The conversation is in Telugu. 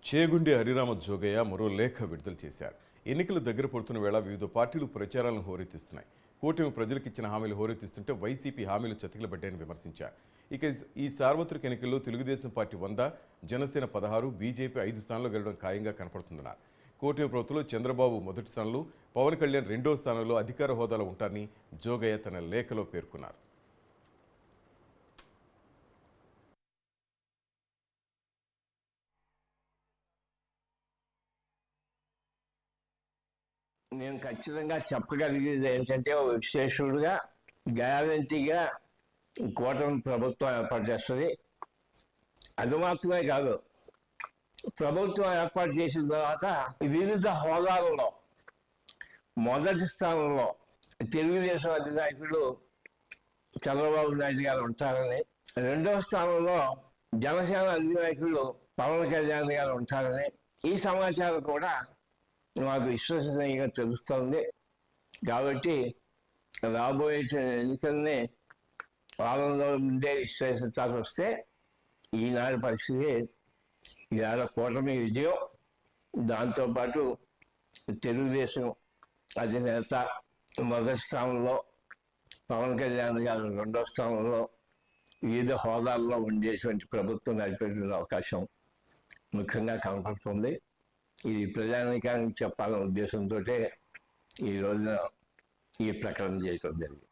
చేగుండి హరిరామ జోగయ్య మరో లేఖ విడుదల చేశారు. ఎన్నికలు దగ్గర పడుతున్న వేళ వివిధ పార్టీలు ప్రచారాలను హోరెత్తిస్తున్నాయి. కూటమి ప్రజలకు ఇచ్చిన హామీలు హోరెత్తిస్తుంటే వైసీపీ హామీలు చతికిలబడ్డాయని విమర్శించారు. ఇక ఈ సార్వత్రిక ఎన్నికల్లో తెలుగుదేశం పార్టీ 100, జనసేన 16, బీజేపీ 5 స్థానాల్లో గెలవడం ఖాయంగా కనపడుతుందన్నారు. కూటమి ప్రభుత్వంలో చంద్రబాబు మొదటి స్థానంలో, పవన్ కళ్యాణ్ రెండో స్థానంలో అధికార హోదాలో ఉంటారని జోగయ్య తన లేఖలో పేర్కొన్నారు. నేను ఖచ్చితంగా చెప్పగలిగేది ఏంటంటే, ఒక విశ్లేషకుడుగా గ్యారంటీగా కూటమి ప్రభుత్వం ఏర్పాటు చేస్తుంది. అది మాత్రమే కాదు, ప్రభుత్వం ఏర్పాటు చేసిన తర్వాత వివిధ హోదాలలో మొదటి స్థానంలో తెలుగుదేశం అధినాయకుడు చంద్రబాబు నాయుడు గారు ఉంటారని, రెండవ స్థానంలో జనసేన అధినాయకుడు పవన్ కళ్యాణ్ గారు ఉంటారని ఈ సమాచారం కూడా మాకు విశ్వసనీయంగా తెలుస్తుంది. కాబట్టి రాబోయే ఎన్నికల్ని వాళ్ళలో ముందే విశ్లేషించాల్సి వస్తే ఈనాటి పరిస్థితి ఇవాళ కూటమి విజయం, దాంతోపాటు తెలుగుదేశం అధినేత మొదటి స్థానంలో, పవన్ కళ్యాణ్ గారు రెండో స్థానంలో వివిధ హోదాల్లో ఉండేటువంటి ప్రభుత్వం నడిపేటువంటి అవకాశం ముఖ్యంగా కనపడుతుంది. ఇది ప్రజానీకానికి చెప్పాలనే ఉద్దేశంతో ఈ రోజున ఈ ప్రకటన చేయడం జరిగింది.